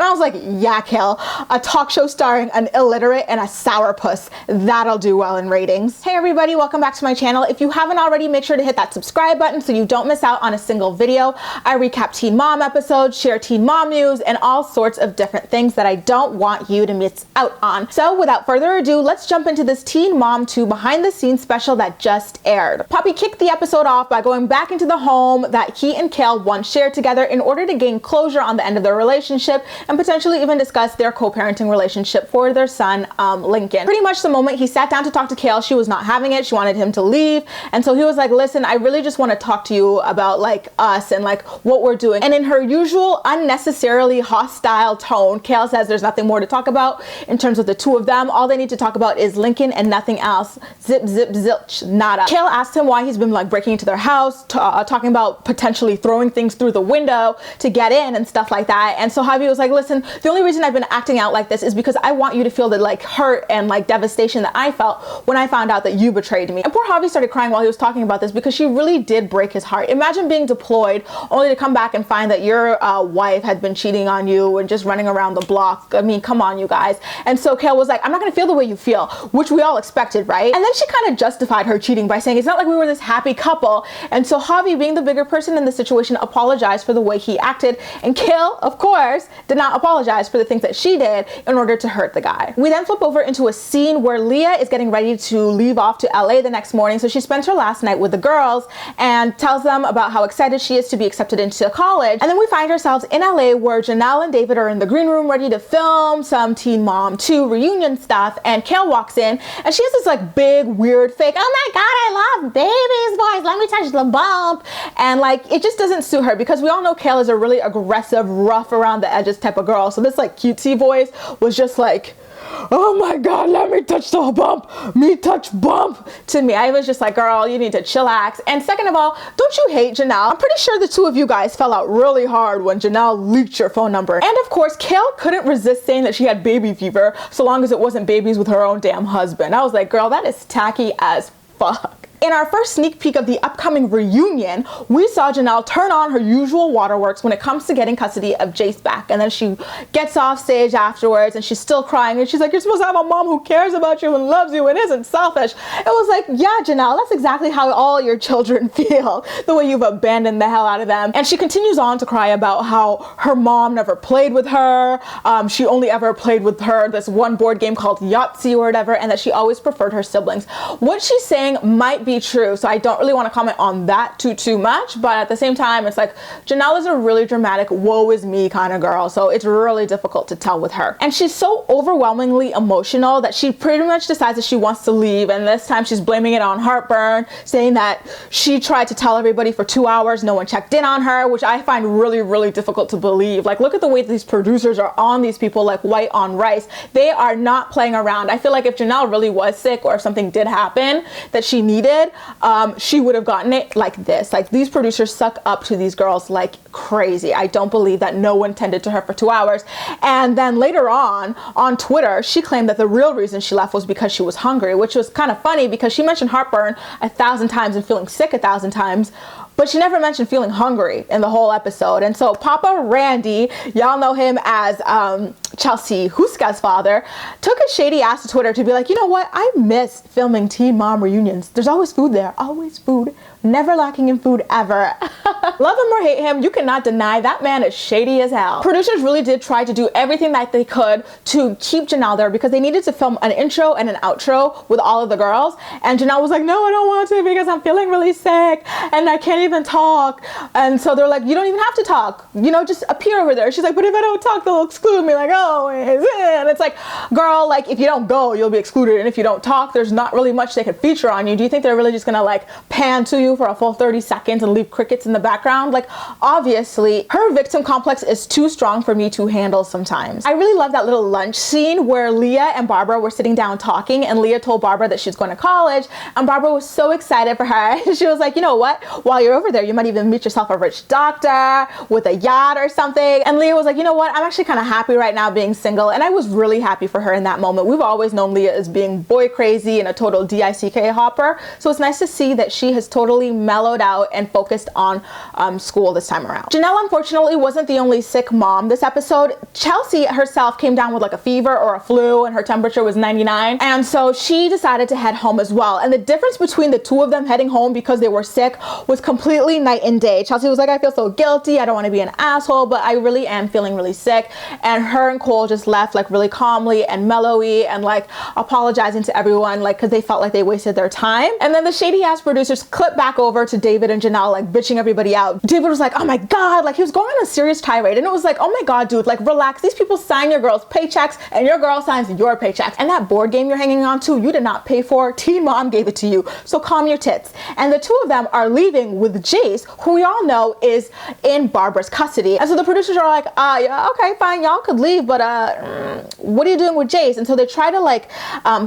I was like, yeah, Kail, a talk show starring an illiterate and a sourpuss. That'll do well in ratings. Hey everybody, welcome back to my channel. If you haven't already, make sure to hit that subscribe button so you don't miss out on a single video. I recap Teen Mom episodes, share Teen Mom news, and all sorts of different things that I don't want you to miss out on. So without further ado, let's jump into this Teen Mom 2 behind the scenes special that just aired. Poppy kicked the episode off by going back into the home that he and Kail once shared together in order to gain closure on the end of their relationship and potentially even discuss their co-parenting relationship for their son, Lincoln. Pretty much the moment he sat down to talk to Kail, she was not having it. She wanted him to leave. And so he was like, listen, I really just want to talk to you about like us and like what we're doing. And in her usual unnecessarily hostile tone, Kail says there's nothing more to talk about in terms of the two of them. All they need to talk about is Lincoln and nothing else. Zip, zip, zilch, nada. Kail asked him why he's been like breaking into their house, talking about potentially throwing things through the window to get in and stuff like that. And so Javi was like, listen, the only reason I've been acting out like this is because I want you to feel the like hurt and like devastation that I felt when I found out that you betrayed me. And poor Javi started crying while he was talking about this because she really did break his heart. Imagine being deployed only to come back and find that your wife had been cheating on you and just running around the block. I mean, come on, you guys. And so Kail was like, I'm not gonna feel the way you feel, which we all expected, right? And then she kind of justified her cheating by saying it's not like we were this happy couple. And so Javi, being the bigger person in the situation, apologized for the way he acted, and Kail, of course, did not apologize for the things that she did in order to hurt the guy. We then flip over into a scene where Leah is getting ready to leave off to LA the next morning. So she spends her last night with the girls and tells them about how excited she is to be accepted into college. And then we find ourselves in LA where Jenelle and David are in the green room ready to film some Teen Mom 2 reunion stuff, and Kail walks in and she has this like big weird fake, oh my god, I love baby's voice, let me touch the bump, and like it just doesn't suit her because we all know Kail is a really aggressive, rough around the edges type of girl. So this like cutesy voice was just like, oh my god, let me touch the bump, me touch bump. To me, I was just like, girl, you need to chillax. And second of all, don't you hate Jenelle? I'm pretty sure the two of you guys fell out really hard when Jenelle leaked your phone number. And of course, Kail couldn't resist saying that she had baby fever so long as it wasn't babies with her own damn husband. I was like, girl, that is tacky as fuck. In our first sneak peek of the upcoming reunion, we saw Jenelle turn on her usual waterworks when it comes to getting custody of Jace back. And then she gets off stage afterwards and she's still crying and she's like, you're supposed to have a mom who cares about you and loves you and isn't selfish. It was like, yeah, Jenelle, that's exactly how all your children feel, the way you've abandoned the hell out of them. And she continues on to cry about how her mom never played with her. She only ever played with her this one board game called Yahtzee or whatever, and that she always preferred her siblings. What she's saying might be true, so I don't really want to comment on that too much, but at the same time, it's like Jenelle is a really dramatic woe is me kind of girl, so it's really difficult to tell with her. And she's so overwhelmingly emotional that she pretty much decides that she wants to leave, and this time she's blaming it on heartburn, saying that she tried to tell everybody for 2 hours, no one checked in on her, which I find really difficult to believe. Like, look at the way these producers are on these people like white on rice. They are not playing around. I feel like if Jenelle really was sick or if something did happen that she needed, she would have gotten it like this. Like, these producers suck up to these girls like crazy. I don't believe that no one tended to her for 2 hours. And then later on Twitter, she claimed that the real reason she left was because she was hungry, which was kind of funny because she mentioned heartburn 1,000 times and feeling sick 1,000 times, but she never mentioned feeling hungry in the whole episode. And so Papa Randy, y'all know him as Chelsea Houska's father, took his shady ass to Twitter to be like, you know what? I miss filming Teen Mom reunions. There's always food there, always food. Never lacking in food ever. Love him or hate him, you cannot deny that man is shady as hell. Producers really did try to do everything that they could to keep Jenelle there because they needed to film an intro and an outro with all of the girls. And Jenelle was like, no, I don't want to because I'm feeling really sick and I can't even talk. And so they're like, you don't even have to talk. You know, just appear over there. She's like, but if I don't talk, they'll exclude me. Like, oh, and it's like, girl, like if you don't go, you'll be excluded. And if you don't talk, there's not really much they could feature on you. Do you think they're really just gonna like pan to you for a full 30 seconds and leave crickets in the background? Like, obviously her victim complex is too strong for me to handle sometimes. I really love that little lunch scene where Leah and Barbara were sitting down talking, and Leah told Barbara that she's going to college, and Barbara was so excited for her. She was like, you know what, while you're over there, you might even meet yourself a rich doctor with a yacht or something. And Leah was like, you know what, I'm actually kind of happy right now being single. And I was really happy for her in that moment. We've always known Leah as being boy crazy and a total DICK hopper, so it's nice to see that she has totally really mellowed out and focused on school this time around. Jenelle unfortunately wasn't the only sick mom this episode. Chelsea herself came down with like a fever or a flu and her temperature was 99, and so she decided to head home as well. And the difference between the two of them heading home because they were sick was completely night and day. Chelsea was like, I feel so guilty, I don't want to be an asshole, but I really am feeling really sick. And her and Cole just left like really calmly and mellowy and like apologizing to everyone, like because they felt like they wasted their time. And then the shady ass producers clip back over to David and Jenelle like bitching everybody out. David was like, oh my god, like he was going on a serious tirade, and it was like, oh my god, dude, like relax. These people sign your girls' paychecks and your girl signs your paychecks, and that board game you're hanging on to, you did not pay for. Teen Mom gave it to you, so calm your tits. And the two of them are leaving with Jace, who we all know is in Barbara's custody. And so the producers are like, yeah, okay, fine, y'all could leave, but what are you doing with Jace? And so they try to like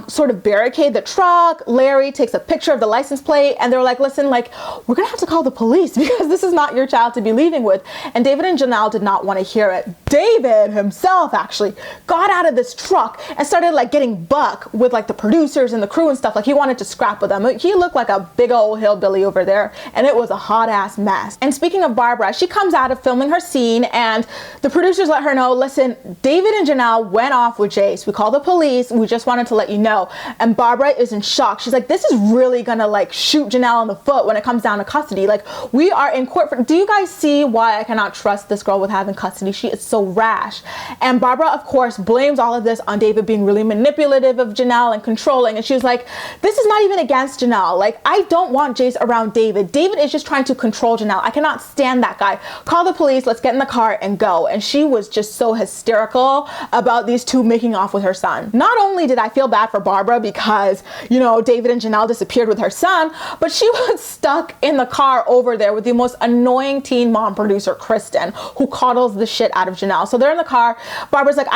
sort of barricade the truck. Larry takes a picture of the license plate, and they're like, listen, like we're gonna have to call the police because this is not your child to be leaving with. And David and Jenelle did not want to hear it. David himself actually got out of this truck and started like getting buck with like the producers and the crew and stuff. Like he wanted to scrap with them. He looked like a big old hillbilly over there, and it was a hot ass mess. And speaking of Barbara, she comes out of filming her scene, and the producers let her know, listen, David and Jenelle went off with Jace. We called the police. We just wanted to let you know. And Barbara is in shock. She's like, this is really gonna like shoot Jenelle in the foot when it comes down to custody. Like we are in court for, do you guys see why I cannot trust this girl with having custody? She is so rash. And Barbara, of course, blames all of this on David being really manipulative of Jenelle and controlling. And she was like, this is not even against Jenelle. Like, I don't want Jace around David. David is just trying to control Jenelle. I cannot stand that guy. Call the police. Let's get in the car and go. And she was just so hysterical about these two making off with her son. Not only did I feel bad for Barbara because, you know, David and Jenelle disappeared with her son, but she was stuck in the car over there with the most annoying teen mom producer, Kristen, who coddles the shit out of Jenelle. So they're in the car. Barbara's like,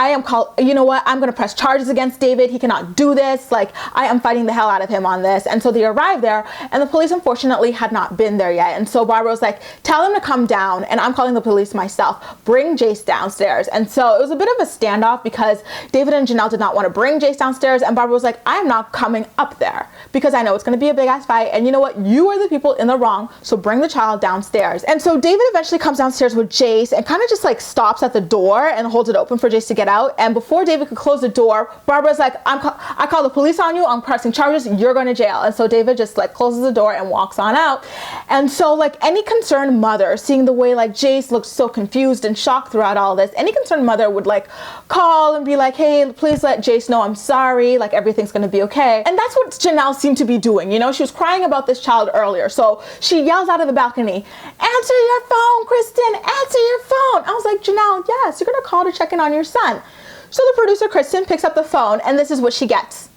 you know what? I'm going to press charges against David. He cannot do this. Like, I am fighting the hell out of him on this. And so they arrive there, and the police unfortunately had not been there yet. And so Barbara was like, tell him to come down, and I'm calling the police myself. Bring Jace downstairs. And so it was a bit of a standoff because David and Jenelle did not want to bring Jace downstairs, and Barbara was like, I'm not coming up there because I know it's going to be a big ass fight, and you know what? You are the people in the wrong, so bring the child downstairs. And so David eventually comes downstairs with Jace and kind of just like stops at the door and holds it open for Jace to get out. And before David could close the door, Barbara's like, I call the police on you. I'm pressing charges. You're going to jail. And so David just like closes the door and walks on out. And so like any concerned mother, seeing the way like Jace looked so confused and shocked throughout all this, any concerned mother would like call and be like, hey, please let Jace know I'm sorry. Like everything's going to be okay. And that's what Jenelle seemed to be doing. You know, she was crying about this child earlier. So she yells out of the balcony, answer your phone, Kristen, answer your phone. I was like, Jenelle, yes, you're going to call to check in on your son. So the producer, Kristen, picks up the phone, and this is what she gets.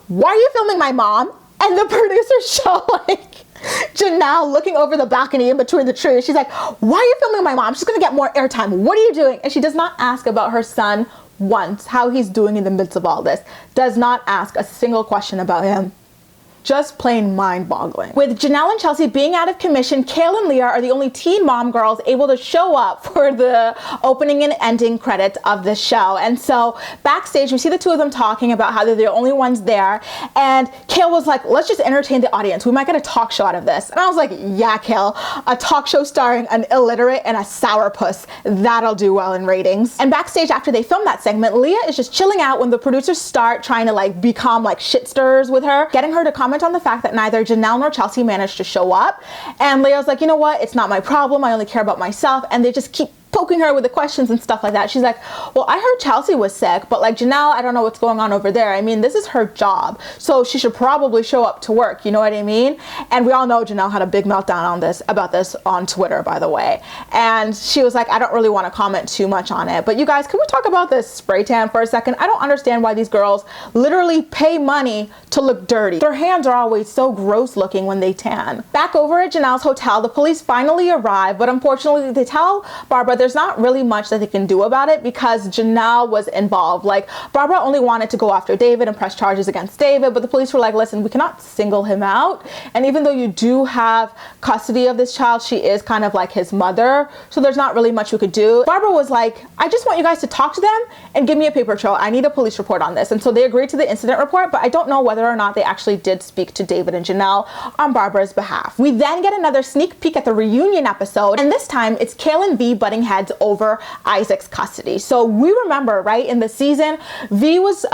Why are you filming my mom? And the producers show like Jenelle looking over the balcony in between the trees. She's like, why are you filming my mom? She's going to get more airtime. What are you doing? And she does not ask about her son once, how he's doing in the midst of all this. Does not ask a single question about him. Just plain mind-boggling. With Jenelle and Chelsea being out of commission, Kailyn and Leah are the only teen mom girls able to show up for the opening and ending credits of the show. And so backstage, we see the two of them talking about how they're the only ones there. And Kail was like, let's just entertain the audience. We might get a talk show out of this. And I was like, yeah, Kail, a talk show starring an illiterate and a sourpuss. That'll do well in ratings. And backstage, after they film that segment, Leah is just chilling out when the producers start trying to like become like shit stirrers with her, getting her to comment on the fact that neither Jenelle nor Chelsea managed to show up. And Leah's like, you know what? It's not my problem. I only care about myself. And they just keep poking her with the questions and stuff like that. She's like, well, I heard Chelsea was sick, but like Jenelle, I don't know what's going on over there. I mean, this is her job, so she should probably show up to work. You know what I mean? And we all know Jenelle had a big meltdown on this, about this on Twitter, by the way. And she was like, I don't really want to comment too much on it. But you guys, can we talk about this spray tan for a second? I don't understand why these girls literally pay money to look dirty. Their hands are always so gross looking when they tan. Back over at Jenelle's hotel, the police finally arrive, but unfortunately they tell Barbara there's not really much that they can do about it because Jenelle was involved. Like, Barbara only wanted to go after David and press charges against David, but the police were like, listen, we cannot single him out. And even though you do have custody of this child, she is kind of like his mother, so there's not really much we could do. Barbara was like, I just want you guys to talk to them and give me a paper trail. I need a police report on this. And so they agreed to the incident report, but I don't know whether or not they actually did speak to David and Jenelle on Barbara's behalf. We then get another sneak peek at the reunion episode, and this time it's Kailyn V butting heads over Isaac's custody. So we remember, right, in the season, V was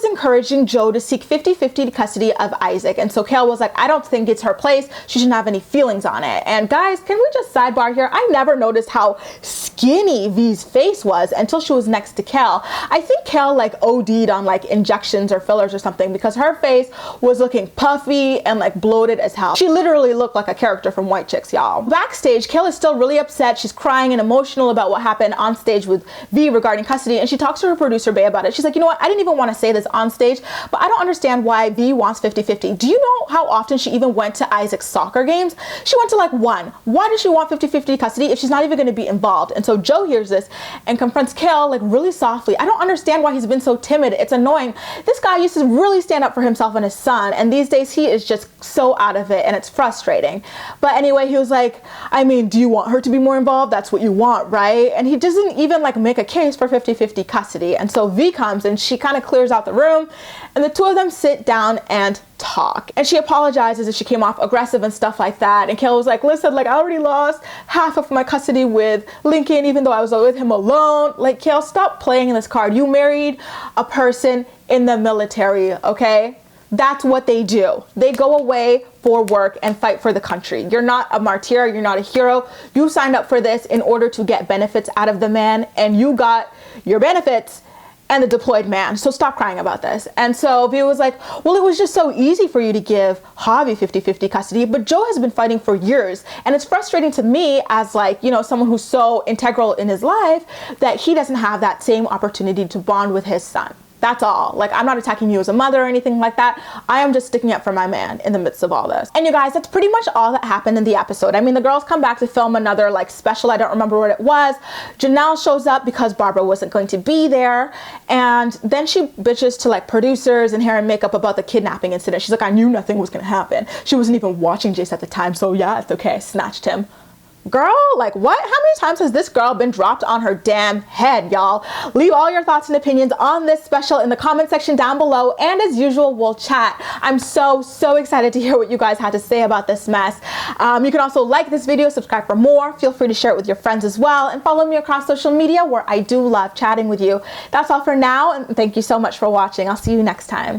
encouraging Joe to seek 50-50 custody of Isaac. And so Kail was like, I don't think it's her place. She shouldn't have any feelings on it. And guys, can we just sidebar here? I never noticed how skinny V's face was until she was next to Kail. I think Kail like OD'd on like injections or fillers or something because her face was looking puffy and like bloated as hell. She literally looked like a character from White Chicks, y'all. Backstage, Kail is still really upset. She's crying and emotional about what happened on stage with V regarding custody. And she talks to her producer, Bay, about it. She's like, you know what? I didn't even want to say this on stage, but I don't understand why V wants 50-50. Do you know how often she even went to Isaac's soccer games? She went to like one. Why does she want 50-50 custody if she's not even going to be involved? And so Joe hears this and confronts Kail like really softly. I don't understand why he's been so timid. It's annoying. This guy used to really stand up for himself and his son, and these days he is just so out of it, and it's frustrating. But anyway, he was like, I mean, do you want her to be more involved? That's what you want, right? And he doesn't even like make a case for 50-50 custody. And so V comes and she kind of clears out the room, and the two of them sit down and talk. And she apologizes if she came off aggressive and stuff like that. And Kail was like, listen, like I already lost half of my custody with Lincoln, even though I was with him alone. Like, Kail, stop playing this card. You married a person in the military, okay? That's what they do. They go away for work and fight for the country. You're not a martyr. You're not a hero. You signed up for this in order to get benefits out of the man, and you got your benefits and the deployed man. So stop crying about this. And so V was like, well, it was just so easy for you to give Javi 50-50 custody, but Joe has been fighting for years. And it's frustrating to me as like, you know, someone who's so integral in his life that he doesn't have that same opportunity to bond with his son. That's all. Like, I'm not attacking you as a mother or anything like that. I am just sticking up for my man in the midst of all this. And you guys, that's pretty much all that happened in the episode. I mean, the girls come back to film another like special. I don't remember what it was. Jenelle shows up because Barbara wasn't going to be there. And then she bitches to like producers and hair and makeup about the kidnapping incident. She's like, I knew nothing was going to happen. She wasn't even watching Jace at the time. So yeah, it's okay. I snatched him. Girl, like what? How many times has this girl been dropped on her damn head, y'all? Leave all your thoughts and opinions on this special in the comment section down below, and as usual, we'll chat. I'm so excited to hear what you guys had to say about this mess. You can also like this video, subscribe for more. Feel free to share it with your friends as well, and follow me across social media where I do love chatting with you. That's all for now, and thank you so much for watching. I'll see you next time.